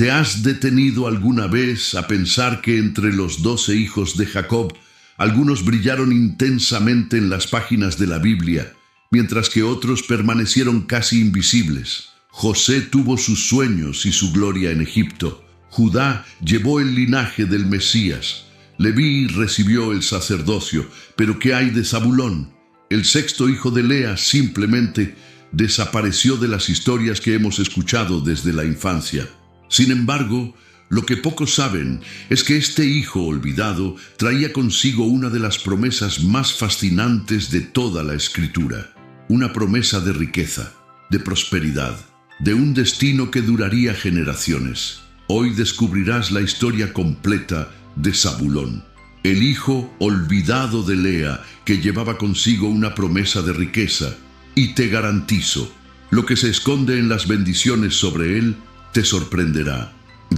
¿Te has detenido alguna vez a pensar que entre los 12 hijos de Jacob, algunos brillaron intensamente en las páginas de la Biblia, mientras que otros permanecieron casi invisibles? José tuvo sus sueños y su gloria en Egipto. Judá llevó el linaje del Mesías. Leví recibió el sacerdocio. Pero ¿qué hay de Zabulón? El sexto hijo de Lea simplemente desapareció de las historias que hemos escuchado desde la infancia. Sin embargo, lo que pocos saben es que este hijo olvidado traía consigo una de las promesas más fascinantes de toda la Escritura. Una promesa de riqueza, de prosperidad, de un destino que duraría generaciones. Hoy descubrirás la historia completa de Zabulón, el hijo olvidado de Lea, que llevaba consigo una promesa de riqueza. Y te garantizo, lo que se esconde en las bendiciones sobre él te sorprenderá.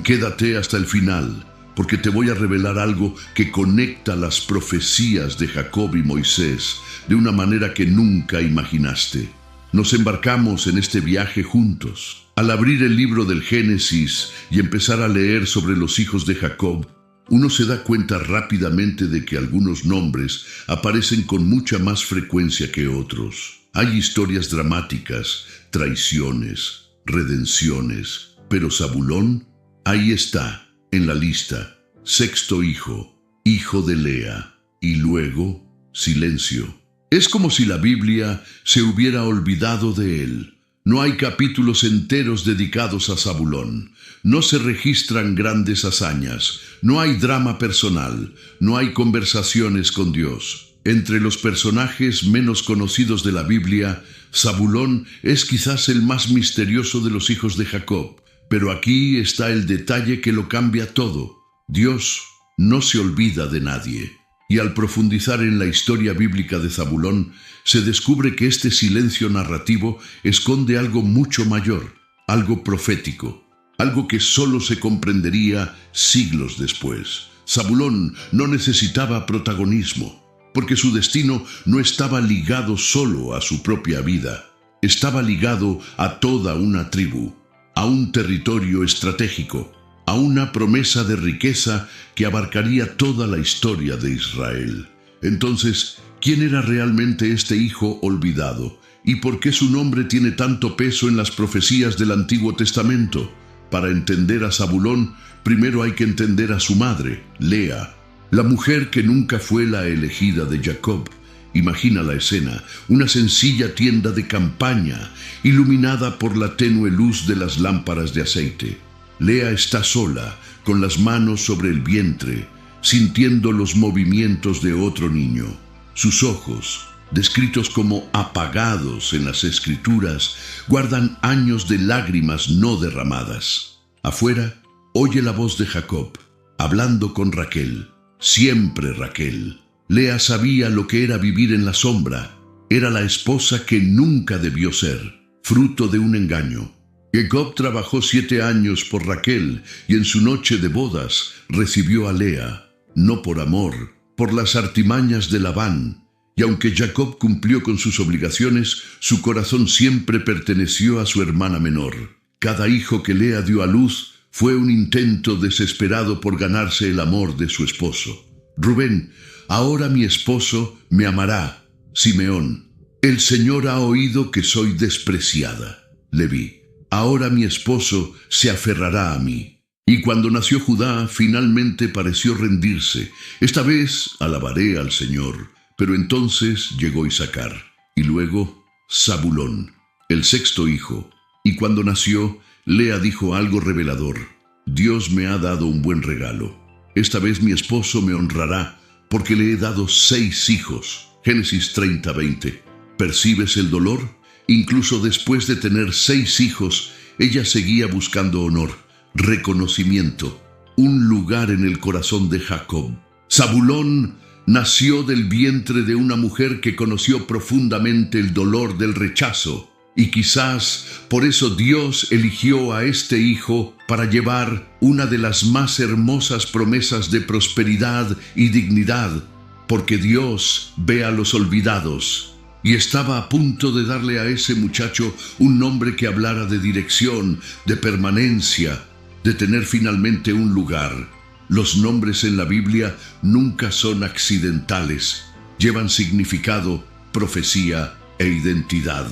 Quédate hasta el final, porque te voy a revelar algo que conecta las profecías de Jacob y Moisés de una manera que nunca imaginaste. Nos embarcamos en este viaje juntos. Al abrir el libro del Génesis y empezar a leer sobre los hijos de Jacob, uno se da cuenta rápidamente de que algunos nombres aparecen con mucha más frecuencia que otros. Hay historias dramáticas, traiciones, redenciones, pero Zabulón, ahí está, en la lista, sexto hijo, hijo de Lea, y luego, silencio. Es como si la Biblia se hubiera olvidado de él. No hay capítulos enteros dedicados a Zabulón. No se registran grandes hazañas. No hay drama personal. No hay conversaciones con Dios. Entre los personajes menos conocidos de la Biblia, Zabulón es quizás el más misterioso de los hijos de Jacob. Pero aquí está el detalle que lo cambia todo. Dios no se olvida de nadie. Y al profundizar en la historia bíblica de Zabulón, se descubre que este silencio narrativo esconde algo mucho mayor, algo profético, algo que solo se comprendería siglos después. Zabulón no necesitaba protagonismo, porque su destino no estaba ligado solo a su propia vida, estaba ligado a toda una tribu, a un territorio estratégico, a una promesa de riqueza que abarcaría toda la historia de Israel. Entonces, ¿quién era realmente este hijo olvidado? ¿Y por qué su nombre tiene tanto peso en las profecías del Antiguo Testamento? Para entender a Zabulón, primero hay que entender a su madre, Lea, la mujer que nunca fue la elegida de Jacob. Imagina la escena, una sencilla tienda de campaña, iluminada por la tenue luz de las lámparas de aceite. Lea está sola, con las manos sobre el vientre, sintiendo los movimientos de otro niño. Sus ojos, descritos como apagados en las Escrituras, guardan años de lágrimas no derramadas. Afuera, oye la voz de Jacob, hablando con Raquel, siempre Raquel. Lea sabía lo que era vivir en la sombra. Era la esposa que nunca debió ser, fruto de un engaño. Jacob trabajó 7 años por Raquel y en su noche de bodas recibió a Lea, no por amor, por las artimañas de Labán. Y aunque Jacob cumplió con sus obligaciones, su corazón siempre perteneció a su hermana menor. Cada hijo que Lea dio a luz fue un intento desesperado por ganarse el amor de su esposo. Rubén, ahora mi esposo me amará. Simeón, el Señor ha oído que soy despreciada. Leví, ahora mi esposo se aferrará a mí. Y cuando nació Judá, finalmente pareció rendirse. Esta vez alabaré al Señor. Pero entonces llegó Isaacar, y luego Zabulón, el sexto hijo. Y cuando nació, Lea dijo algo revelador: Dios me ha dado un buen regalo. Esta vez mi esposo me honrará, porque le he dado 6 hijos. Génesis 30:20. ¿Percibes el dolor? Incluso después de tener 6 hijos, ella seguía buscando honor, reconocimiento, un lugar en el corazón de Jacob. Zabulón nació del vientre de una mujer que conoció profundamente el dolor del rechazo, y quizás por eso Dios eligió a este hijo para llevar una de las más hermosas promesas de prosperidad y dignidad, porque Dios ve a los olvidados. Y estaba a punto de darle a ese muchacho un nombre que hablara de dirección, de permanencia, de tener finalmente un lugar. Los nombres en la Biblia nunca son accidentales, llevan significado, profecía e identidad.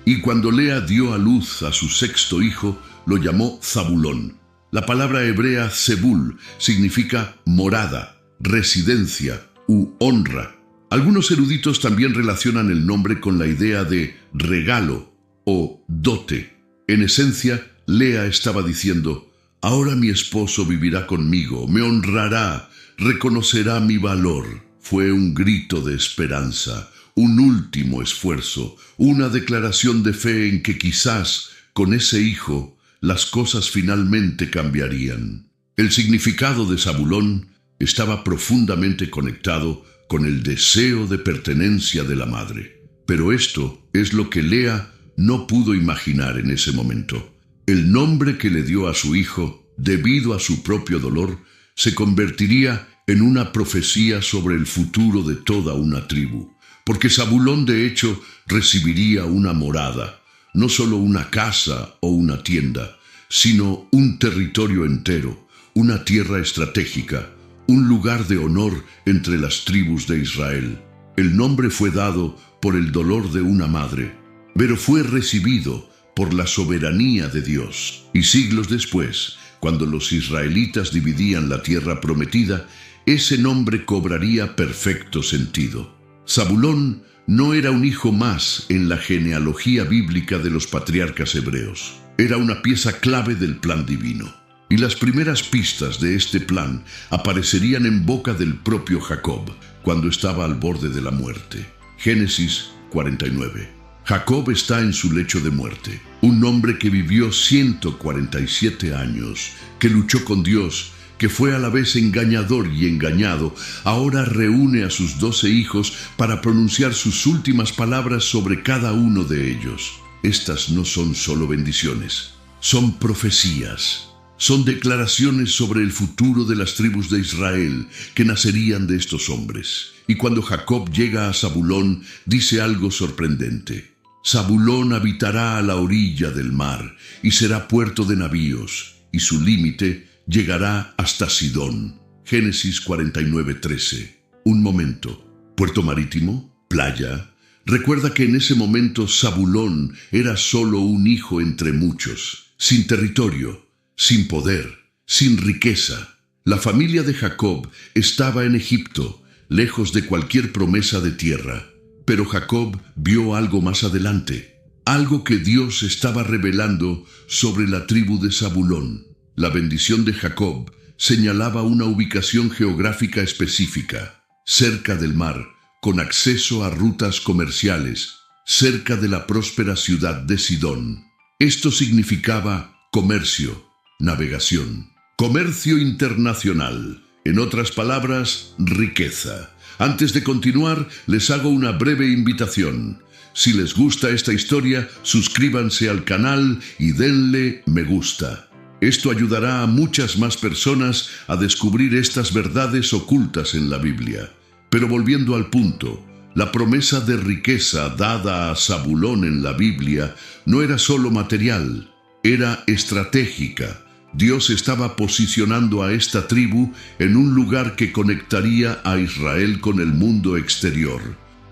Y cuando Lea dio a luz a su sexto hijo, lo llamó Zabulón. La palabra hebrea Zebul significa morada, residencia u honra. Algunos eruditos también relacionan el nombre con la idea de regalo o dote. En esencia, Lea estaba diciendo: ahora mi esposo vivirá conmigo, me honrará, reconocerá mi valor. Fue un grito de esperanza, un último esfuerzo, una declaración de fe en que quizás con ese hijo las cosas finalmente cambiarían. El significado de Zabulón estaba profundamente conectado con el deseo de pertenencia de la madre. Pero esto es lo que Lea no pudo imaginar en ese momento. El nombre que le dio a su hijo, debido a su propio dolor, se convertiría en una profecía sobre el futuro de toda una tribu. Porque Zabulón, de hecho, recibiría una morada, no solo una casa o una tienda, sino un territorio entero, una tierra estratégica, un lugar de honor entre las tribus de Israel. El nombre fue dado por el dolor de una madre, pero fue recibido por la soberanía de Dios. Y siglos después, cuando los israelitas dividían la tierra prometida, ese nombre cobraría perfecto sentido. Zabulón no era un hijo más en la genealogía bíblica de los patriarcas hebreos. Era una pieza clave del plan divino. Y las primeras pistas de este plan aparecerían en boca del propio Jacob, cuando estaba al borde de la muerte. Génesis 49. Jacob está en su lecho de muerte. Un hombre que vivió 147 años, que luchó con Dios, que fue a la vez engañador y engañado, ahora reúne a sus 12 hijos para pronunciar sus últimas palabras sobre cada uno de ellos. Estas no son solo bendiciones, son profecías. Son declaraciones sobre el futuro de las tribus de Israel que nacerían de estos hombres. Y cuando Jacob llega a Zabulón, dice algo sorprendente. Zabulón habitará a la orilla del mar y será puerto de navíos, y su límite llegará hasta Sidón. Génesis 49:13. Un momento. ¿Puerto marítimo? ¿Playa? Recuerda que en ese momento Zabulón era solo un hijo entre muchos, sin territorio, sin poder, sin riqueza. La familia de Jacob estaba en Egipto, lejos de cualquier promesa de tierra. Pero Jacob vio algo más adelante, algo que Dios estaba revelando sobre la tribu de Zabulón. La bendición de Jacob señalaba una ubicación geográfica específica, cerca del mar, con acceso a rutas comerciales, cerca de la próspera ciudad de Sidón. Esto significaba comercio, navegación, comercio internacional, en otras palabras, riqueza. Antes de continuar, les hago una breve invitación. Si les gusta esta historia, suscríbanse al canal y denle me gusta. Esto ayudará a muchas más personas a descubrir estas verdades ocultas en la Biblia. Pero volviendo al punto, la promesa de riqueza dada a Zabulón en la Biblia no era solo material, era estratégica. Dios estaba posicionando a esta tribu en un lugar que conectaría a Israel con el mundo exterior,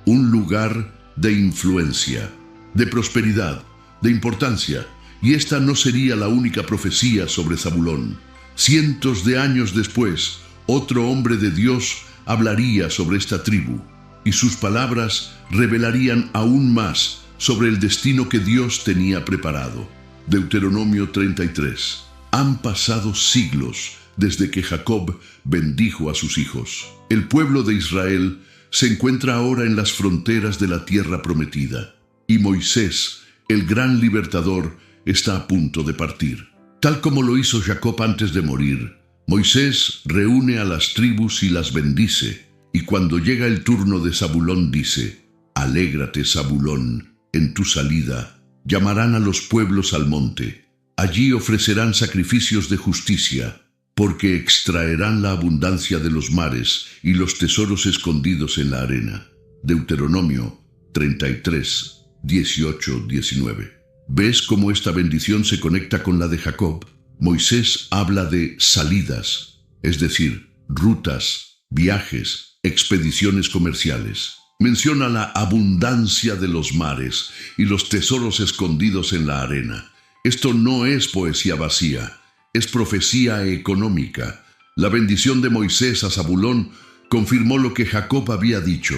un lugar de influencia, de prosperidad, de importancia, y esta no sería la única profecía sobre Zabulón. Cientos de años después, otro hombre de Dios hablaría sobre esta tribu, y sus palabras revelarían aún más sobre el destino que Dios tenía preparado. Deuteronomio 33. Han pasado siglos desde que Jacob bendijo a sus hijos. El pueblo de Israel se encuentra ahora en las fronteras de la tierra prometida, y Moisés, el gran libertador, está a punto de partir. Tal como lo hizo Jacob antes de morir, Moisés reúne a las tribus y las bendice, y cuando llega el turno de Zabulón dice: «Alégrate, Zabulón, en tu salida, llamarán a los pueblos al monte. Allí ofrecerán sacrificios de justicia, porque extraerán la abundancia de los mares y los tesoros escondidos en la arena». Deuteronomio 33, 18, 19. ¿Ves cómo esta bendición se conecta con la de Jacob? Moisés habla de salidas, es decir, rutas, viajes, expediciones comerciales. Menciona la abundancia de los mares y los tesoros escondidos en la arena. Esto no es poesía vacía, es profecía económica. La bendición de Moisés a Zabulón confirmó lo que Jacob había dicho.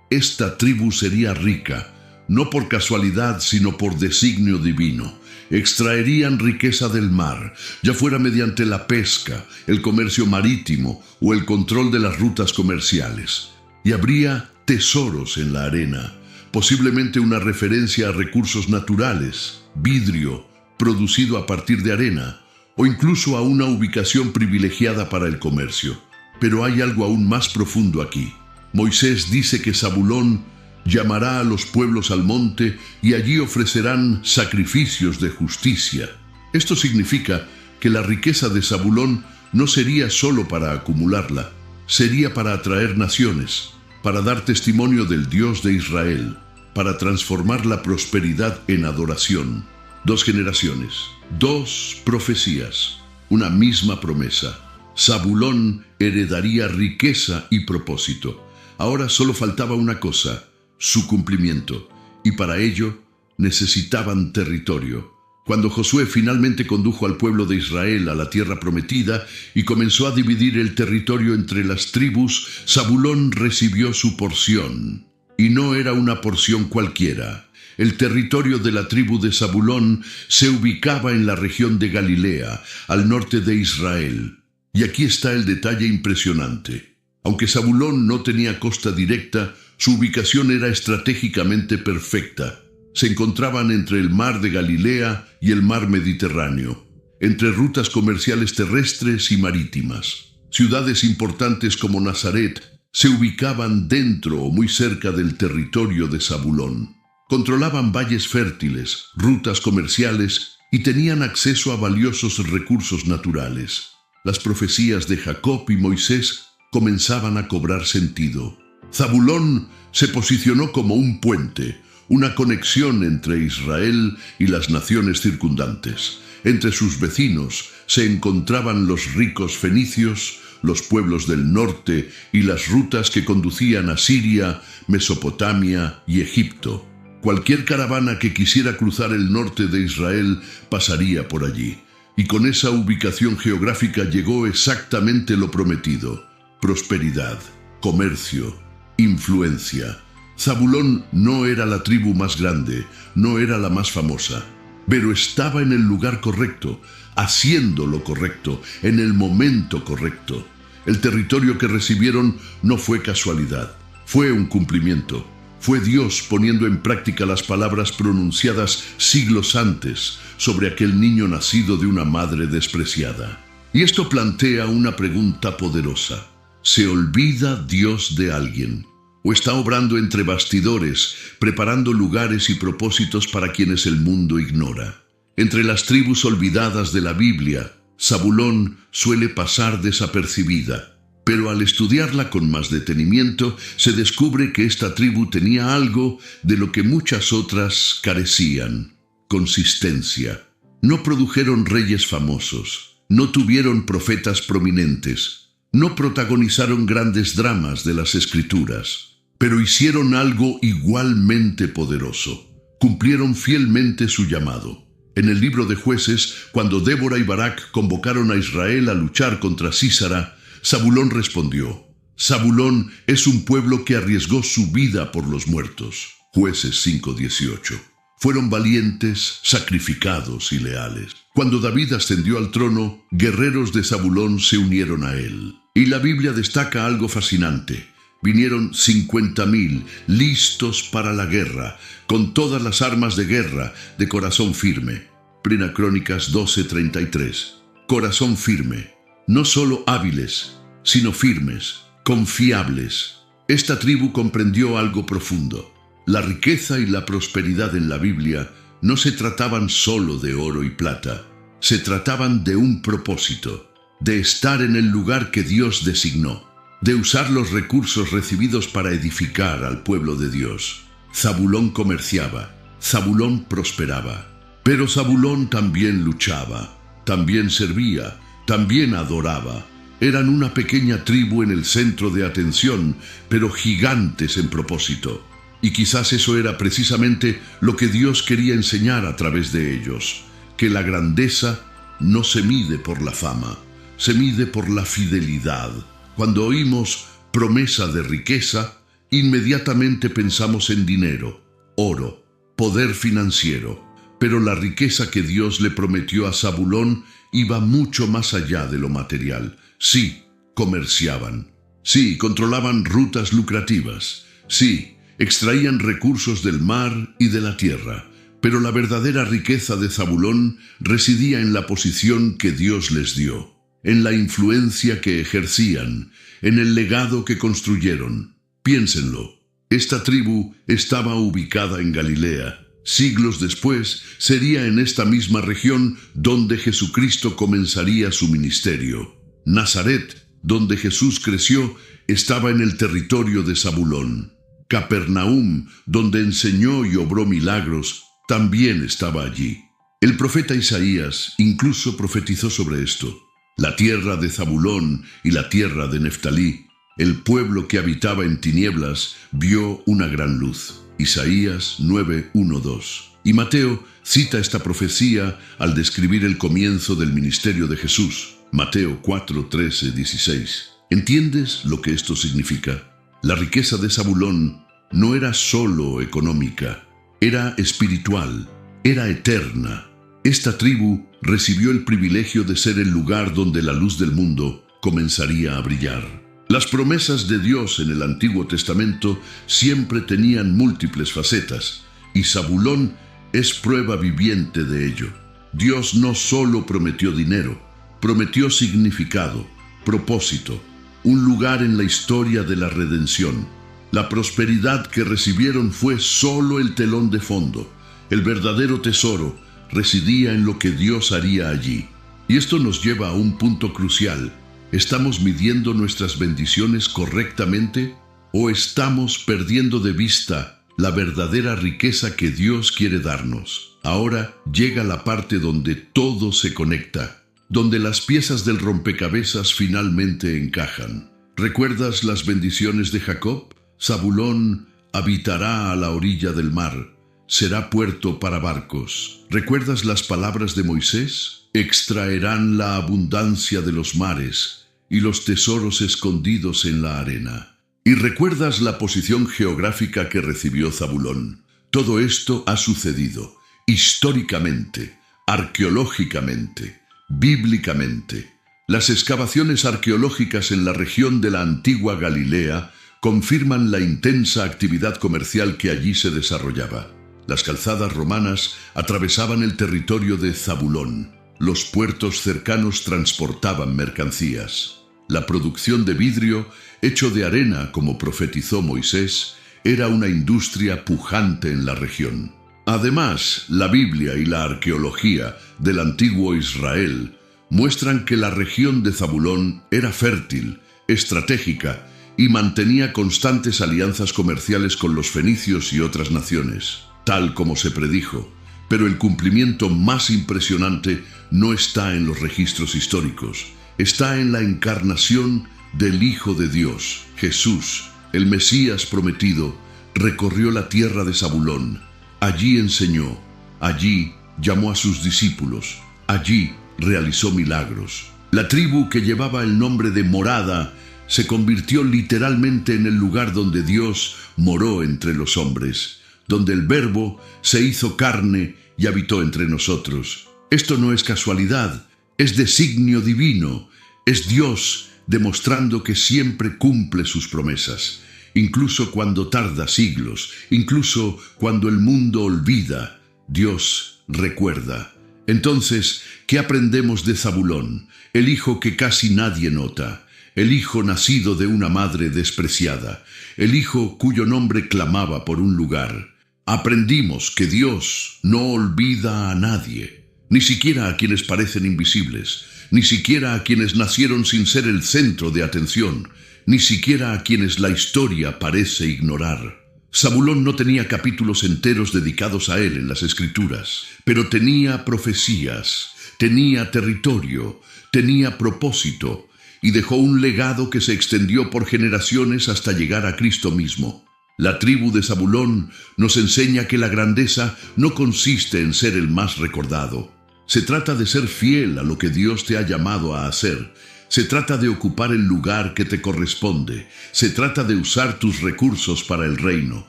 Esta tribu sería rica, no por casualidad, sino por designio divino. Extraerían riqueza del mar, ya fuera mediante la pesca, el comercio marítimo o el control de las rutas comerciales. Y habría tesoros en la arena, posiblemente una referencia a recursos naturales, vidrio, producido a partir de arena, o incluso a una ubicación privilegiada para el comercio. Pero hay algo aún más profundo aquí. Moisés dice que Zabulón llamará a los pueblos al monte y allí ofrecerán sacrificios de justicia. Esto significa que la riqueza de Zabulón no sería solo para acumularla, sería para atraer naciones, para dar testimonio del Dios de Israel, para transformar la prosperidad en adoración. 2 generaciones, 2 profecías, una misma promesa. Zabulón heredaría riqueza y propósito. Ahora solo faltaba una cosa, su cumplimiento, y para ello necesitaban territorio. Cuando Josué finalmente condujo al pueblo de Israel a la tierra prometida y comenzó a dividir el territorio entre las tribus, Zabulón recibió su porción. Y no era una porción cualquiera. El territorio de la tribu de Zabulón se ubicaba en la región de Galilea, al norte de Israel. Y aquí está el detalle impresionante. Aunque Zabulón no tenía costa directa, su ubicación era estratégicamente perfecta. Se encontraban entre el mar de Galilea y el mar Mediterráneo, entre rutas comerciales terrestres y marítimas. Ciudades importantes como Nazaret se ubicaban dentro o muy cerca del territorio de Zabulón. Controlaban valles fértiles, rutas comerciales y tenían acceso a valiosos recursos naturales. Las profecías de Jacob y Moisés comenzaban a cobrar sentido. Zabulón se posicionó como un puente, una conexión entre Israel y las naciones circundantes. Entre sus vecinos se encontraban los ricos fenicios, los pueblos del norte y las rutas que conducían a Siria, Mesopotamia y Egipto. Cualquier caravana que quisiera cruzar el norte de Israel pasaría por allí. Y con esa ubicación geográfica llegó exactamente lo prometido: prosperidad, comercio, influencia. Zabulón no era la tribu más grande, no era la más famosa, pero estaba en el lugar correcto, haciendo lo correcto, en el momento correcto. El territorio que recibieron no fue casualidad, fue un cumplimiento. Fue Dios poniendo en práctica las palabras pronunciadas siglos antes sobre aquel niño nacido de una madre despreciada. Y esto plantea una pregunta poderosa. ¿Se olvida Dios de alguien? ¿O está obrando entre bastidores, preparando lugares y propósitos para quienes el mundo ignora? Entre las tribus olvidadas de la Biblia, Zabulón suele pasar desapercibida. Pero al estudiarla con más detenimiento, se descubre que esta tribu tenía algo de lo que muchas otras carecían: consistencia. No produjeron reyes famosos, no tuvieron profetas prominentes, no protagonizaron grandes dramas de las Escrituras, pero hicieron algo igualmente poderoso. Cumplieron fielmente su llamado. En el libro de Jueces, cuando Débora y Barak convocaron a Israel a luchar contra Sísara, Zabulón respondió: Zabulón es un pueblo que arriesgó su vida por los muertos. Jueces 5:18. Fueron valientes, sacrificados y leales. Cuando David ascendió al trono, guerreros de Zabulón se unieron a él. Y la Biblia destaca algo fascinante. Vinieron 50,000 listos para la guerra, con todas las armas de guerra, de corazón firme. Primera Crónicas 12:33. Corazón firme. No solo hábiles, sino firmes, confiables. Esta tribu comprendió algo profundo. La riqueza y la prosperidad en la Biblia no se trataban solo de oro y plata. Se trataban de un propósito, de estar en el lugar que Dios designó, de usar los recursos recibidos para edificar al pueblo de Dios. Zabulón comerciaba, Zabulón prosperaba, pero Zabulón también luchaba. también servía, también adoraba. Eran una pequeña tribu en el centro de atención, pero gigantes en propósito. Y quizás eso era precisamente lo que Dios quería enseñar a través de ellos, que la grandeza no se mide por la fama, se mide por la fidelidad. Cuando oímos promesa de riqueza, inmediatamente pensamos en dinero, oro, poder financiero. Pero la riqueza que Dios le prometió a Zabulón iba mucho más allá de lo material. Sí, comerciaban. Sí, controlaban rutas lucrativas. Sí, extraían recursos del mar y de la tierra. Pero la verdadera riqueza de Zabulón residía en la posición que Dios les dio, en la influencia que ejercían, en el legado que construyeron. Piénsenlo, esta tribu estaba ubicada en Galilea. Siglos después, sería en esta misma región donde Jesucristo comenzaría su ministerio. Nazaret, donde Jesús creció, estaba en el territorio de Zabulón. Capernaum, donde enseñó y obró milagros, también estaba allí. El profeta Isaías incluso profetizó sobre esto. La tierra de Zabulón y la tierra de Neftalí, el pueblo que habitaba en tinieblas, vio una gran luz. Isaías 9:1-2. Y Mateo cita esta profecía al describir el comienzo del ministerio de Jesús. Mateo 4:13-16. ¿Entiendes lo que esto significa? La riqueza de Zabulón no era solo económica, era espiritual, era eterna. Esta tribu recibió el privilegio de ser el lugar donde la luz del mundo comenzaría a brillar. Las promesas de Dios en el Antiguo Testamento siempre tenían múltiples facetas, y Zabulón es prueba viviente de ello. Dios no solo prometió dinero, prometió significado, propósito, un lugar en la historia de la redención. La prosperidad que recibieron fue solo el telón de fondo. El verdadero tesoro residía en lo que Dios haría allí. Y esto nos lleva a un punto crucial. ¿Estamos midiendo nuestras bendiciones correctamente o estamos perdiendo de vista la verdadera riqueza que Dios quiere darnos? Ahora llega la parte donde todo se conecta, donde las piezas del rompecabezas finalmente encajan. ¿Recuerdas las bendiciones de Jacob? Zabulón habitará a la orilla del mar, será puerto para barcos. ¿Recuerdas las palabras de Moisés? Extraerán la abundancia de los mares y los tesoros escondidos en la arena. ¿Y recuerdas la posición geográfica que recibió Zabulón? Todo esto ha sucedido históricamente, arqueológicamente, bíblicamente. Las excavaciones arqueológicas en la región de la antigua Galilea confirman la intensa actividad comercial que allí se desarrollaba. Las calzadas romanas atravesaban el territorio de Zabulón. Los puertos cercanos transportaban mercancías. La producción de vidrio, hecho de arena como profetizó Moisés, era una industria pujante en la región. Además, la Biblia y la arqueología del antiguo Israel muestran que la región de Zabulón era fértil, estratégica y mantenía constantes alianzas comerciales con los fenicios y otras naciones, tal como se predijo. Pero el cumplimiento más impresionante no está en los registros históricos, está en la encarnación del Hijo de Dios. Jesús, el Mesías prometido, recorrió la tierra de Zabulón. Allí enseñó, allí llamó a sus discípulos, allí realizó milagros. La tribu que llevaba el nombre de Morada se convirtió literalmente en el lugar donde Dios moró entre los hombres, donde el Verbo se hizo carne y habitó entre nosotros. Esto no es casualidad, es designio divino, es Dios demostrando que siempre cumple sus promesas, incluso cuando tarda siglos, incluso cuando el mundo olvida, Dios recuerda. Entonces, ¿qué aprendemos de Zabulón, el hijo que casi nadie nota? El hijo nacido de una madre despreciada, el hijo cuyo nombre clamaba por un lugar. Aprendimos que Dios no olvida a nadie, ni siquiera a quienes parecen invisibles, ni siquiera a quienes nacieron sin ser el centro de atención, ni siquiera a quienes la historia parece ignorar. Zabulón no tenía capítulos enteros dedicados a él en las Escrituras, pero tenía profecías, tenía territorio, tenía propósito y dejó un legado que se extendió por generaciones hasta llegar a Cristo mismo. La tribu de Zabulón nos enseña que la grandeza no consiste en ser el más recordado. Se trata de ser fiel a lo que Dios te ha llamado a hacer. Se trata de ocupar el lugar que te corresponde. Se trata de usar tus recursos para el reino.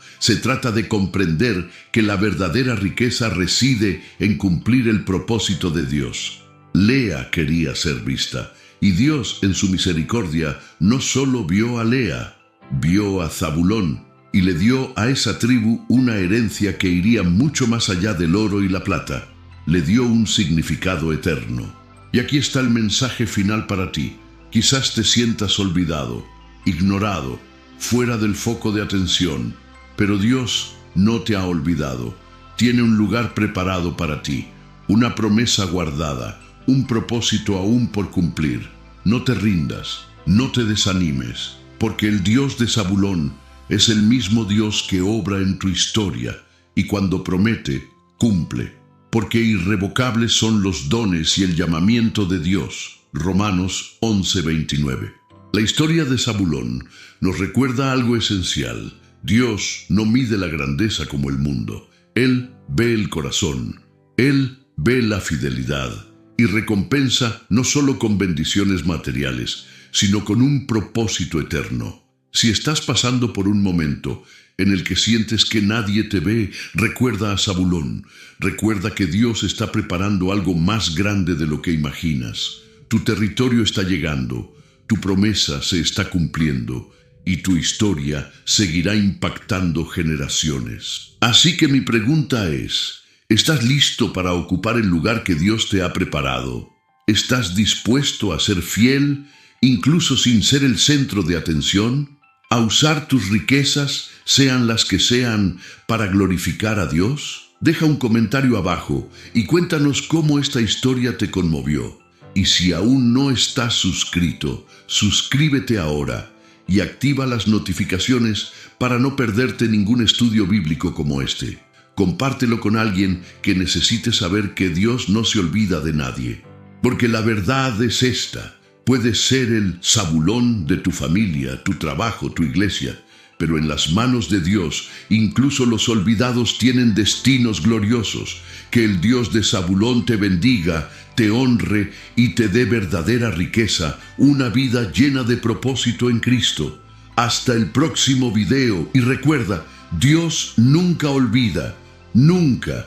Se trata de comprender que la verdadera riqueza reside en cumplir el propósito de Dios. Lea quería ser vista, y Dios, en su misericordia, no solo vio a Lea, vio a Zabulón, y le dio a esa tribu una herencia que iría mucho más allá del oro y la plata. Le dio un significado eterno. Y aquí está el mensaje final para ti. Quizás te sientas olvidado, ignorado, fuera del foco de atención, pero Dios no te ha olvidado. Tiene un lugar preparado para ti, una promesa guardada, un propósito aún por cumplir. No te rindas, no te desanimes, porque el Dios de Zabulón es el mismo Dios que obra en tu historia, y cuando promete, cumple. Porque irrevocables son los dones y el llamamiento de Dios. Romanos 11:29. La historia de Zabulón nos recuerda algo esencial. Dios no mide la grandeza como el mundo. Él ve el corazón. Él ve la fidelidad y recompensa no solo con bendiciones materiales, sino con un propósito eterno. Si estás pasando por un momento en el que sientes que nadie te ve, recuerda a Zabulón. Recuerda que Dios está preparando algo más grande de lo que imaginas. Tu territorio está llegando, tu promesa se está cumpliendo y tu historia seguirá impactando generaciones. Así que mi pregunta es, ¿estás listo para ocupar el lugar que Dios te ha preparado? ¿Estás dispuesto a ser fiel, incluso sin ser el centro de atención? ¿A usar tus riquezas, sean las que sean, para glorificar a Dios? Deja un comentario abajo y cuéntanos cómo esta historia te conmovió. Y si aún no estás suscrito, suscríbete ahora y activa las notificaciones para no perderte ningún estudio bíblico como este. Compártelo con alguien que necesite saber que Dios no se olvida de nadie. Porque la verdad es esta. Puedes ser el Zabulón de tu familia, tu trabajo, tu iglesia, pero en las manos de Dios, incluso los olvidados tienen destinos gloriosos. Que el Dios de Zabulón te bendiga, te honre y te dé verdadera riqueza, una vida llena de propósito en Cristo. Hasta el próximo video y recuerda, Dios nunca olvida, nunca.